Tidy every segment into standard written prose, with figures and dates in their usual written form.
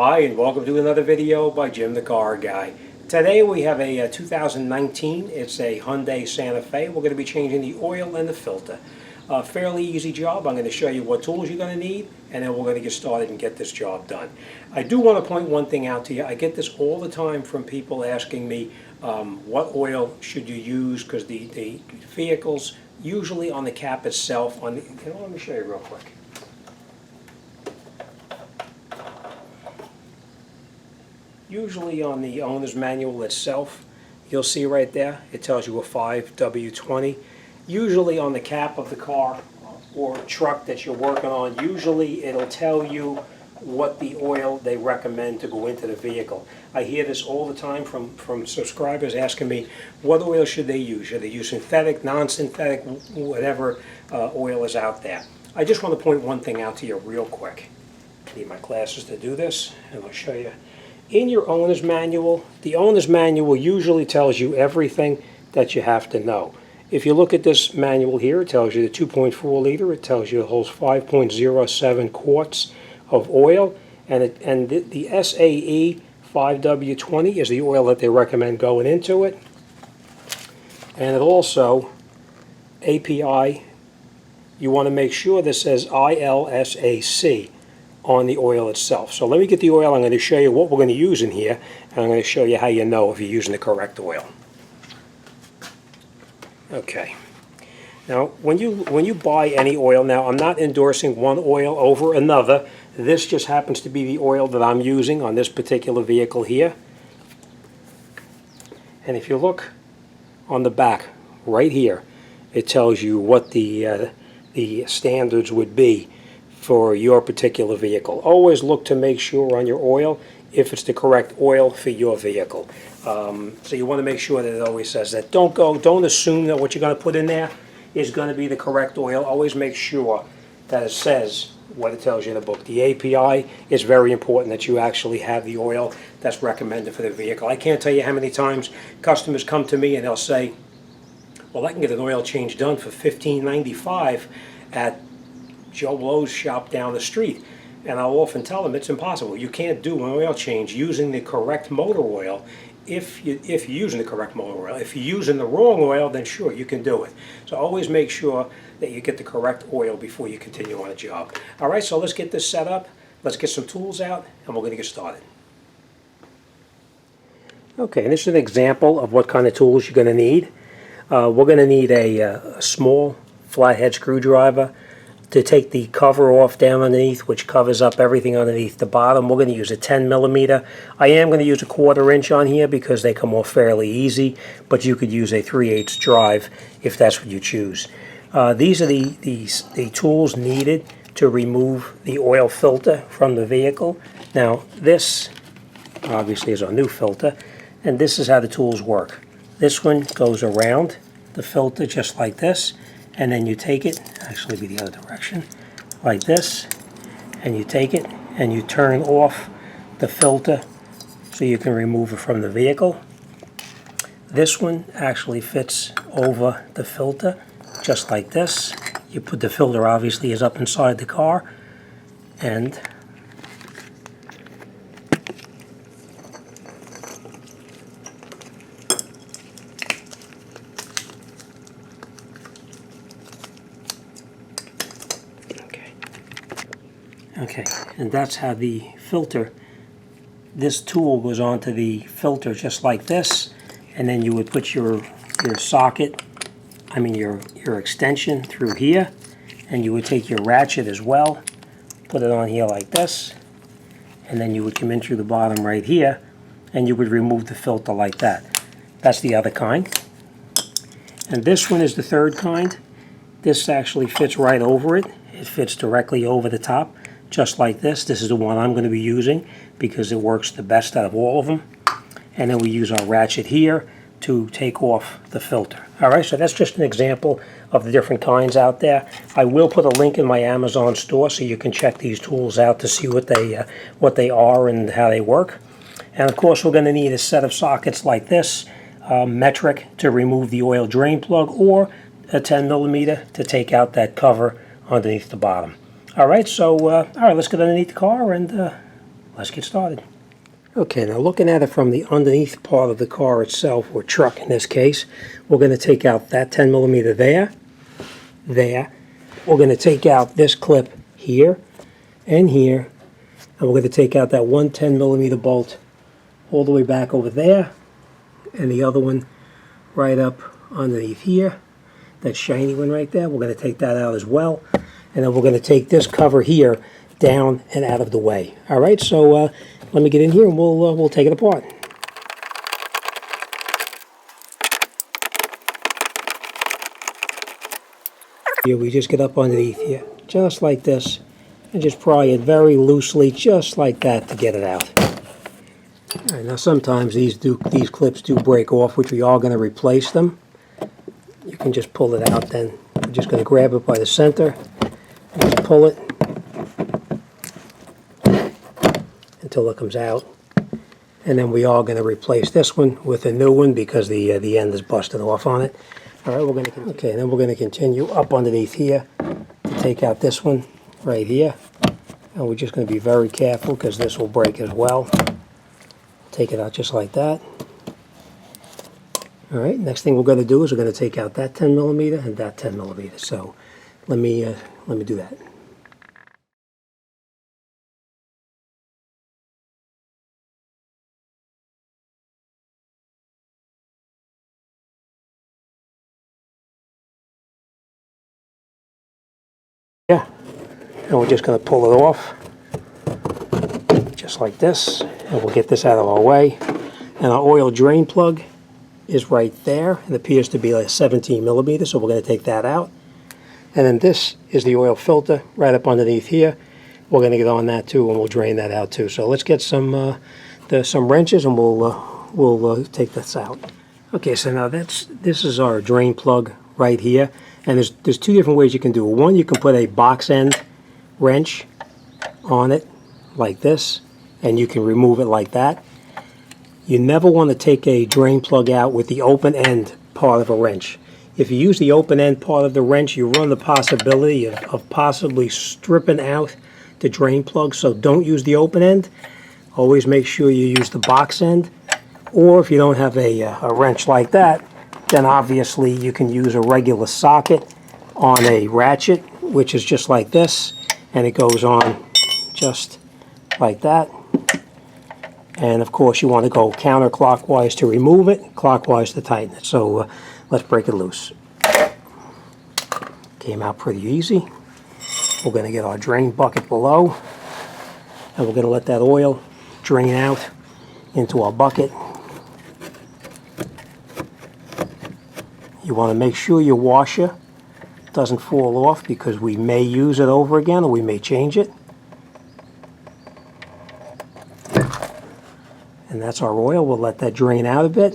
Hi, and welcome to another video by Jim the Car Guy. Today we have a 2019, it's a Hyundai Santa Fe. We're going to be changing the oil and the filter. Fairly easy job. I'm going to show you what tools you're going to need, and then we're going to get started and get this job done. I do want to point one thing out to you. I get this all the time from people asking me what oil should you use, because the vehicles, usually on the cap itself, let me show you real quick. Usually on the owner's manual itself, you'll see right there, it tells you a 5W20. Usually on the cap of the car or truck that you're working on, usually it'll tell you what the oil they recommend to go into the vehicle. I hear this all the time from subscribers asking me, what oil should they use? Should they use synthetic, non-synthetic, whatever oil is out there? I just want to point one thing out to you real quick. I need my glasses to do this, and I'll show you. In your owner's manual, the owner's manual usually tells you everything that you have to know. If you look at this manual here, it tells you the 2.4 liter, it tells you it holds 5.07 quarts of oil, and the SAE 5W20 is the oil that they recommend going into it. And it also, API, you want to make sure this says ILSAC on the oil itself. So let me get the oil. I'm going to show you what we're going to use in here, and I'm going to show you how you know if you're using the correct oil. Okay. Now, when you buy any oil, now I'm not endorsing one oil over another. This just happens to be the oil that I'm using on this particular vehicle here. And if you look on the back right here, it tells you what the standards would be for your particular vehicle. Always look to make sure on your oil if it's the correct oil for your vehicle. So you want to make sure that it always says that. Don't assume that what you're going to put in there is going to be the correct oil. Always make sure that it says what it tells you in the book. The API is very important, that you actually have the oil that's recommended for the vehicle. I can't tell you how many times customers come to me and they'll say, well, I can get an oil change done for $15.95 at Joe Blow's shop down the street. And I'll often tell them it's impossible. You can't do an oil change using the correct motor oil if you're using the correct motor oil. If you're using the wrong oil, then sure, you can do it. So always make sure that you get the correct oil before you continue on a job. All right, so let's get this set up. Let's get some tools out, and we're going to get started. Okay, and this is an example of what kind of tools you're going to need. We're going to need a small flathead screwdriver to take the cover off down underneath, which covers up everything underneath the bottom. We're going to use a 10 millimeter. I am going to use a 1/4 inch on here because they come off fairly easy, but you could use a 3/8 drive if that's what you choose. These are the tools needed to remove the oil filter from the vehicle. Now this obviously is our new filter, and this is how the tools work. This one goes around the filter just like this, and then you take it, actually be the other direction, like this, and you take it and you turn off the filter so you can remove it from the vehicle. This one actually fits over the filter just like this. You put the filter, obviously, is up inside the car, and okay, and that's how the filter, this tool goes onto the filter just like this, and then you would put your socket, your extension through here, and you would take your ratchet as well, put it on here like this, and then you would come in through the bottom right here, and you would remove the filter like that. That's the other kind. And this one is the third kind. This actually fits right over it. It fits directly over the top, just like this. This is the one I'm going to be using because it works the best out of all of them. And then we use our ratchet here to take off the filter. Alright, so that's just an example of the different kinds out there. I will put a link in my Amazon store so you can check these tools out to see what they are and how they work. And of course we're going to need a set of sockets like this, metric to remove the oil drain plug, or a 10 millimeter to take out that cover underneath the bottom. All right, so all right, let's get underneath the car and let's get started. Okay, now looking at it from the underneath part of the car itself, or truck in this case, we're going to take out that 10 millimeter there. We're going to take out this clip here and here, and we're going to take out that one 10 millimeter bolt all the way back over there, and the other one right up underneath here, that shiny one right there. We're going to take that out as well, and then we're going to take this cover here down and out of the way. All right, so let me get in here and we'll take it apart. Here we just get up underneath here, just like this, and just pry it very loosely, just like that, to get it out. All right, now sometimes these clips do break off, which we are going to replace them. You can just pull it out then. We're just going to grab it by the center and just pull it until it comes out. And then we are going to replace this one with a new one because the end is busted off on it. All right, okay, then we're going to continue up underneath here to take out this one right here. And we're just going to be very careful because this will break as well. Take it out just like that. All right, next thing we're going to do is we're going to take out that 10 millimeter and that 10 millimeter. So let me do that. Yeah, and we're just going to pull it off just like this, and we'll get this out of our way. And our oil drain plug is right there. It appears to be like 17 millimeters, so we're going to take that out. And then this is the oil filter right up underneath here. We're going to get on that too, and we'll drain that out too. So let's get some wrenches, and we'll take this out. Okay, so now this is our drain plug right here. And there's two different ways you can do it. One, you can put a box end wrench on it like this, and you can remove it like that. You never want to take a drain plug out with the open end part of a wrench. If you use the open end part of the wrench, you run the possibility of possibly stripping out the drain plug. So don't use the open end. Always make sure you use the box end. Or if you don't have a wrench like that, then obviously you can use a regular socket on a ratchet, which is just like this, and it goes on just like that. And of course you want to go counterclockwise to remove it, clockwise to tighten it. So let's break it loose. Came out pretty easy. We're going to get our drain bucket below, and we're going to let that oil drain out into our bucket. You want to make sure your washer doesn't fall off because we may use it over again or we may change it. And that's our oil. We'll let that drain out a bit.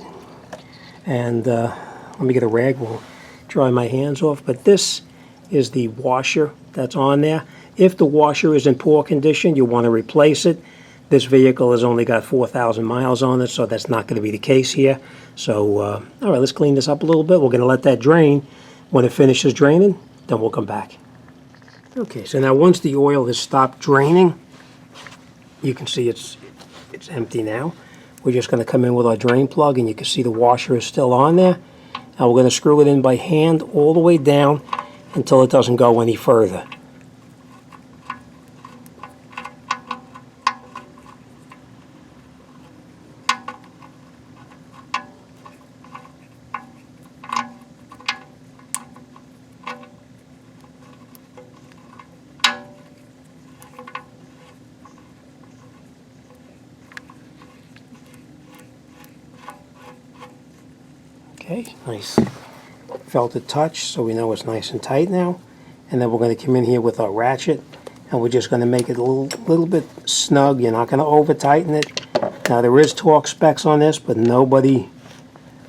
And let me get a rag. We'll dry my hands off. But this is the washer that's on there. If the washer is in poor condition, you want to replace it. This vehicle has only got 4,000 miles on it, so that's not going to be the case here. So, all right, let's clean this up a little bit. We're going to let that drain. When it finishes draining, then we'll come back. Okay, so now once the oil has stopped draining, you can see it's empty now. We're just going to come in with our drain plug, and you can see the washer is still on there. Now we're going to screw it in by hand all the way down until it doesn't go any further. Okay, nice felted touch, so we know it's nice and tight now. And then we're going to come in here with our ratchet, and we're just going to make it a little bit snug. You're not going to over tighten it. Now there is torque specs on this, but nobody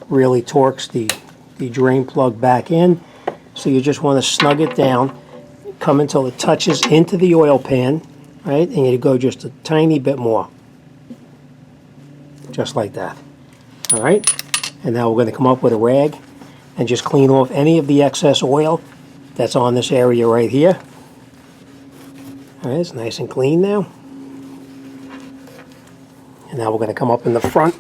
really torques the drain plug back in. So you just want to snug it down, come until it touches into the oil pan, right? And you go just a tiny bit more, just like that. All right. And now we're going to come up with a rag and just clean off any of the excess oil that's on this area right here. All right, it's nice and clean now. And now we're going to come up in the front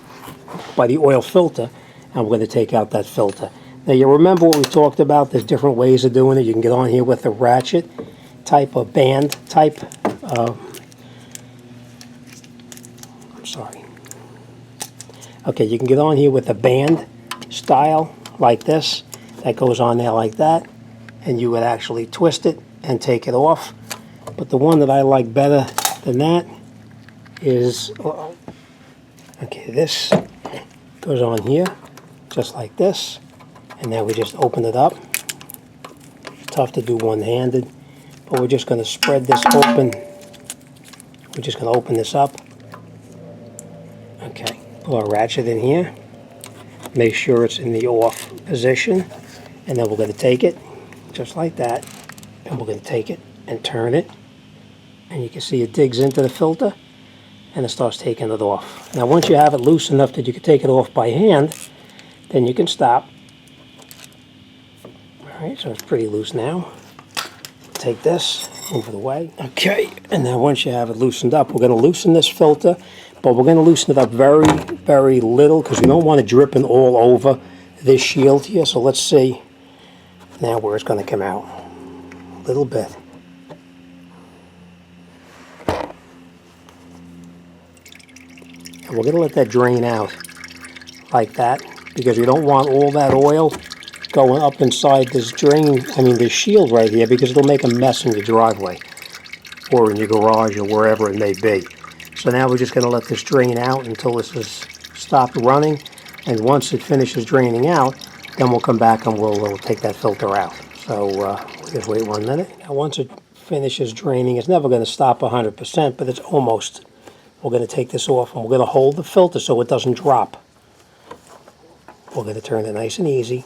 by the oil filter, and we're going to take out that filter. Now you remember what we talked about, there's different ways of doing it. You can get on here with a ratchet type of band type. I'm sorry. Okay, you can get on here with a band style like this. That goes on there like that. And you would actually twist it and take it off. But the one that I like better than that is, okay, this goes on here just like this. And then we just open it up. It's tough to do one-handed, but we're just going to spread this open. We're just going to open this up. Okay, pull our ratchet in here. Make sure it's in the off position. And then we're going to take it just like that. And we're going to take it and turn it. And you can see it digs into the filter and it starts taking it off. Now once you have it loose enough that you can take it off by hand, then you can stop. Alright, so it's pretty loose now. Take this, move it away. Okay, and then once you have it loosened up, we're going to loosen this filter, but we're going to loosen it up very, very little because we don't want it dripping all over this shield here. So let's see now where it's going to come out. A little bit. And we're going to let that drain out like that because we don't want all that oil going up inside this this shield right here, because it'll make a mess in your driveway or in your garage or wherever it may be. So now we're just going to let this drain out until this is stopped running, and once it finishes draining out, then we'll come back and we'll take that filter out. So we'll just wait 1 minute. Now once it finishes draining, it's never going to stop 100%, but it's almost. We're going to take this off and we're going to hold the filter so it doesn't drop. We're going to turn it nice and easy.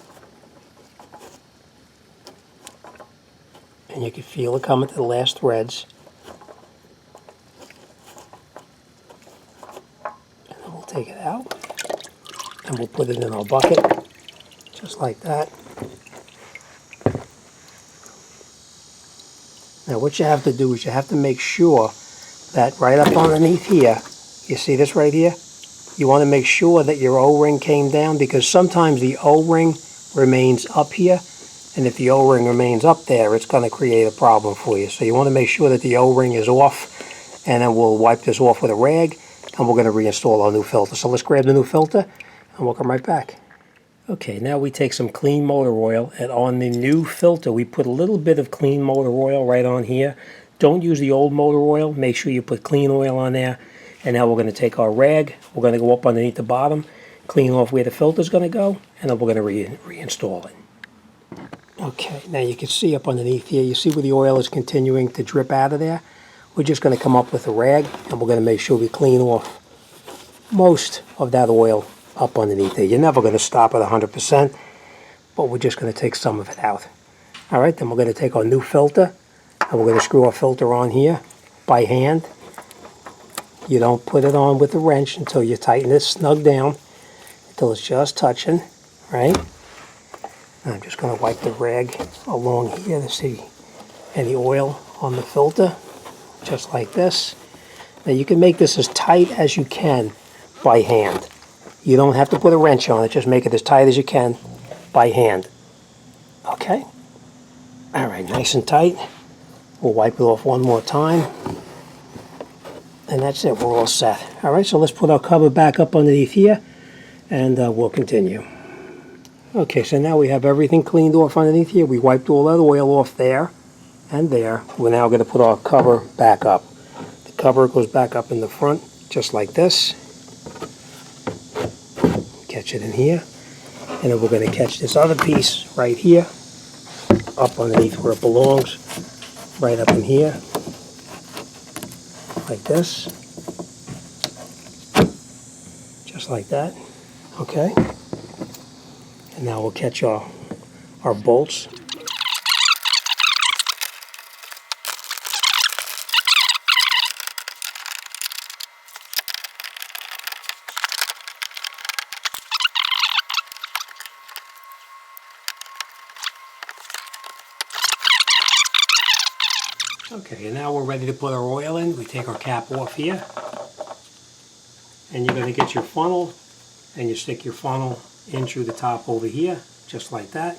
And you can feel it coming to the last threads. And then we'll take it out. And we'll put it in our bucket. Just like that. Now what you have to do is you have to make sure that right up underneath here, you see this right here? You want to make sure that your O-ring came down, because sometimes the O-ring remains up here. And if the O-ring remains up there, it's going to create a problem for you. So you want to make sure that the O-ring is off, and then we'll wipe this off with a rag, and we're going to reinstall our new filter. So let's grab the new filter, and we'll come right back. Okay, now we take some clean motor oil, and on the new filter, we put a little bit of clean motor oil right on here. Don't use the old motor oil. Make sure you put clean oil on there. And now we're going to take our rag. We're going to go up underneath the bottom, clean off where the filter is going to go, and then we're going to reinstall it. Okay, now you can see up underneath here, you see where the oil is continuing to drip out of there? We're just going to come up with a rag, and we're going to make sure we clean off most of that oil up underneath there. You're never going to stop at 100%, but we're just going to take some of it out. All right, then we're going to take our new filter, and we're going to screw our filter on here by hand. You don't put it on with a wrench until you tighten it snug down, until it's just touching, right? And I'm just going to wipe the rag along here to see any oil on the filter, just like this. Now you can make this as tight as you can by hand. You don't have to put a wrench on it, just make it as tight as you can by hand. Okay? Alright, nice and tight. We'll wipe it off one more time. And that's it, we're all set. Alright, so let's put our cover back up underneath here, and we'll continue. Okay, so now we have everything cleaned off underneath here. We wiped all that oil off there and there. We're now going to put our cover back up. The cover goes back up in the front, just like this. Catch it in here. And then we're going to catch this other piece right here, up underneath where it belongs, right up in here, like this. Just like that. Okay. And now we'll catch our bolts. Okay, and now we're ready to put our oil in. We take our cap off here. And you're going to get your funnel, and you stick your funnel in through the top over here, just like that.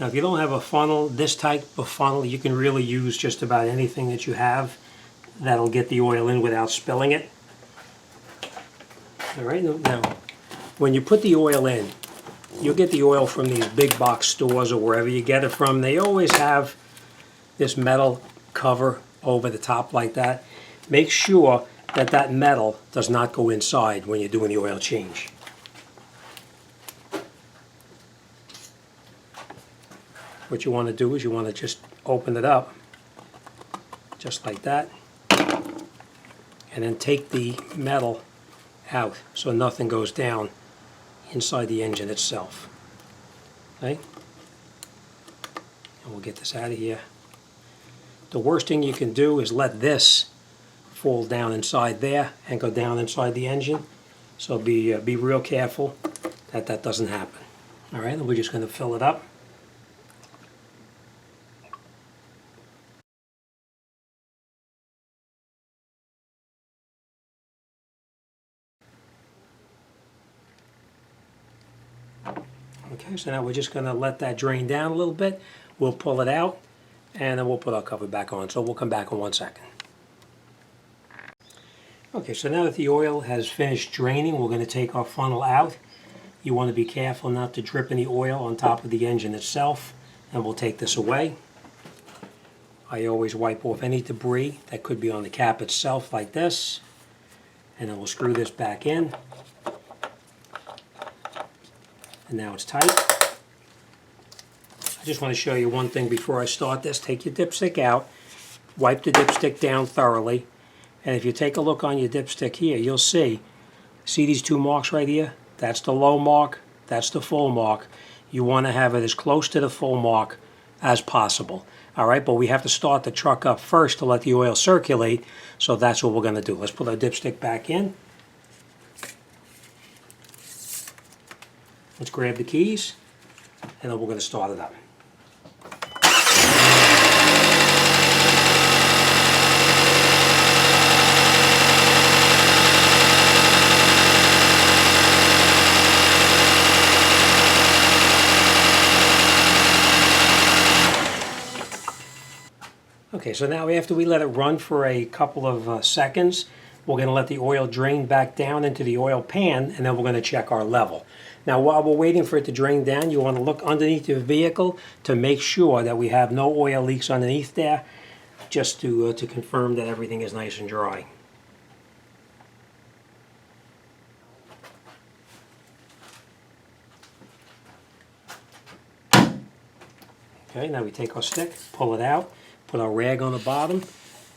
Now if you don't have a funnel, this type of funnel, you can really use just about anything that you have that'll get the oil in without spilling it. All right, now when you put the oil in, you'll get the oil from these big box stores or wherever you get it from. They always have this metal cover over the top like that. Make sure that that metal does not go inside when you're doing the oil change. What you want to do is you want to just open it up, just like that, and then take the metal out so nothing goes down inside the engine itself. Okay? And we'll get this out of here. The worst thing you can do is let this fall down inside there and go down inside the engine. So be real careful that that doesn't happen. All right, and we're just going to fill it up. Okay, so now we're just going to let that drain down a little bit. We'll pull it out, and then we'll put our cover back on. So we'll come back in 1 second. Okay, so now that the oil has finished draining, we're going to take our funnel out. You want to be careful not to drip any oil on top of the engine itself, and we'll take this away. I always wipe off any debris that could be on the cap itself like this, and then we'll screw this back in. And now it's tight. I just want to show you one thing before I start this. Take your dipstick out, wipe the dipstick down thoroughly, and if you take a look on your dipstick here, you'll see these two marks right here? That's the low mark, that's the full mark. You want to have it as close to the full mark as possible. All right, but we have to start the truck up first to let the oil circulate, so that's what we're going to do. Let's put our dipstick back in. Let's grab the keys, and then we're going to start it up. Okay, so now after we let it run for a couple of seconds, we're going to let the oil drain back down into the oil pan, and then we're going to check our level. Now while we're waiting for it to drain down, you want to look underneath your vehicle to make sure that we have no oil leaks underneath there, just to confirm that everything is nice and dry. Okay, now we take our stick, pull it out, put our rag on the bottom,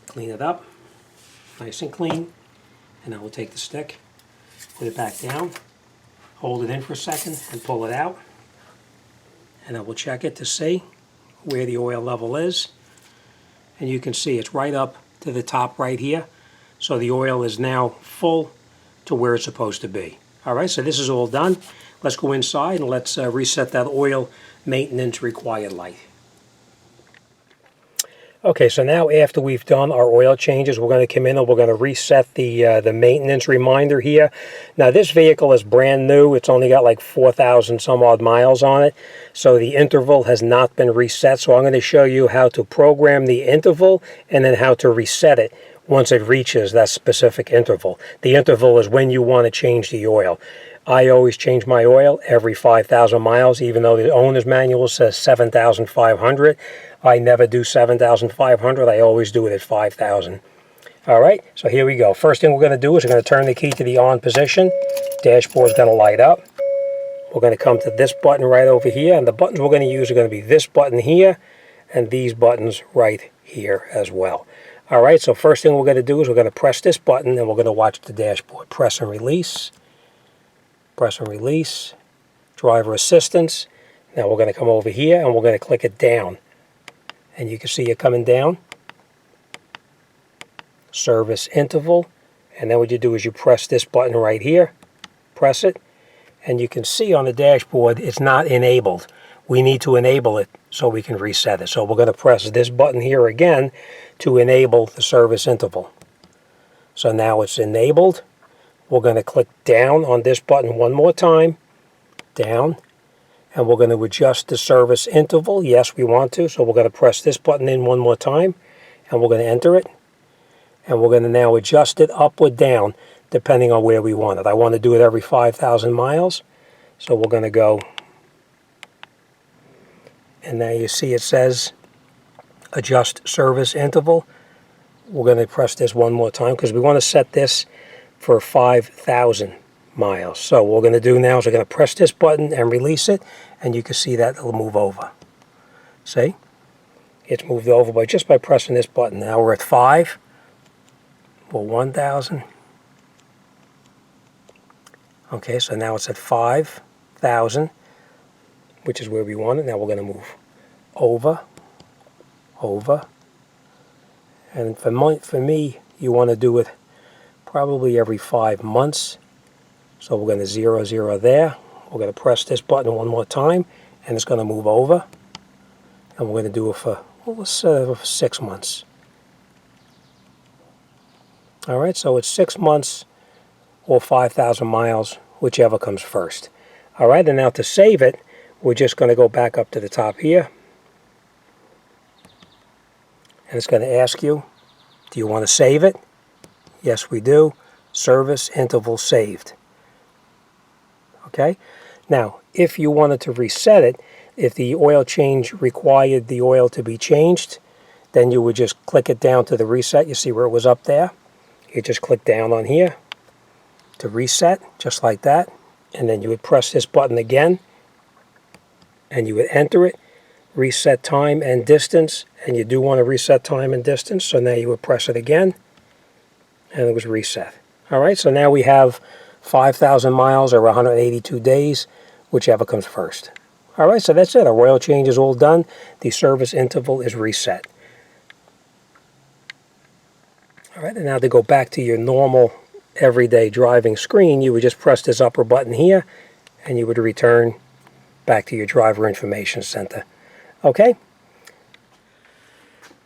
clean it up, nice and clean, and then we'll take the stick, put it back down, hold it in for a second, and pull it out, and then we'll check it to see where the oil level is, and you can see it's right up to the top right here, so the oil is now full to where it's supposed to be. Alright, so this is all done. Let's go inside and let's reset that oil maintenance required light. Okay, so now after we've done our oil changes, we're going to come in and we're going to reset the maintenance reminder here. Now this vehicle is brand new. It's only got like 4,000 some odd miles on it. So the interval has not been reset. So I'm going to show you how to program the interval and then how to reset it once it reaches that specific interval. The interval is when you want to change the oil. I always change my oil every 5,000 miles, even though the owner's manual says 7,500. I never do 7,500. I always do it at 5,000. All right, so here we go. First thing we're going to do is we're going to turn the key to the on position. Dashboard's going to light up. We're going to come to this button right over here, and the buttons we're going to use are going to be this button here and these buttons right here as well. All right, so first thing we're going to do is we're going to press this button, and we're going to watch the dashboard. Press and release. Press and release. Driver assistance. Now we're going to come over here, and we're going to click it down. And you can see it coming down. Service interval. And then what you do is you press this button right here. Press it. And you can see on the dashboard it's not enabled. We need to enable it so we can reset it. So we're going to press this button here again to enable the service interval. So now it's enabled. We're going to click down on this button one more time, down, and we're going to adjust the service interval. Yes, we want to, so we're going to press this button in one more time, and we're going to enter it. And we're going to now adjust it up or down, depending on where we want it. I want to do it every 5,000 miles, so we're going to go, and now you see it says adjust service interval. We're going to press this one more time because we want to set this for 5,000 miles. So what we're going to do now is we're going to press this button and release it, and you can see that it'll move over. See? It's moved over by just by pressing this button. Now we're at 5. Well, 1,000. Okay, so now it's at 5,000, which is where we want it. Now we're going to move over, over. And for me, you want to do it probably every 5 months. So we're going to 0, 0 there. We're going to press this button one more time, and it's going to move over. And we're going to do it for, well, let's say for 6 months. All right, so it's 6 months or 5,000 miles, whichever comes first. All right, and now to save it, we're just going to go back up to the top here. And it's going to ask you, do you want to save it? Yes, we do. Service interval saved. Okay, now if you wanted to reset it, if the oil change required the oil to be changed, then you would just click it down to the reset. You see where it was up there? You just click down on here to reset, just like that. And then you would press this button again, and you would enter it, reset time and distance. And you do want to reset time and distance, so now you would press it again, and it was reset. All right, so now we have 5,000 miles or 182 days, whichever comes first. All right, so that's it. Our oil change is all done. The service interval is reset. All right, and now to go back to your normal everyday driving screen, you would just press this upper button here, and you would return back to your driver information center. Okay?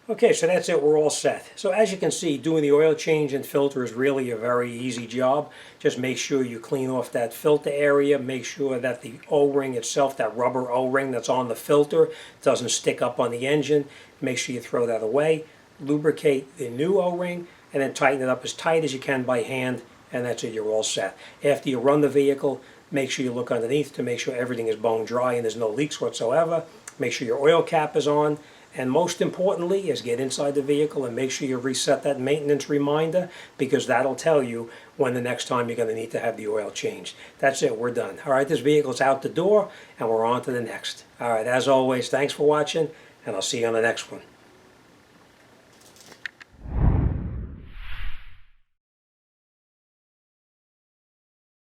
Okay, so that's it. We're all set. So as you can see, doing the oil change and filter is really a very easy job. Just make sure you clean off that filter area. Make sure that the O-ring itself, that rubber O-ring that's on the filter, doesn't stick up on the engine. Make sure you throw that away. Lubricate the new O-ring, and then tighten it up as tight as you can by hand, and that's it. You're all set. After you run the vehicle, make sure you look underneath to make sure everything is bone dry and there's no leaks whatsoever. Make sure your oil cap is on. And most importantly is get inside the vehicle and make sure you reset that maintenance reminder, because that'll tell you when the next time you're going to need to have the oil changed. That's it. We're done. All right, this vehicle's out the door and we're on to the next. All right, as always, thanks for watching, and I'll see you on the next one.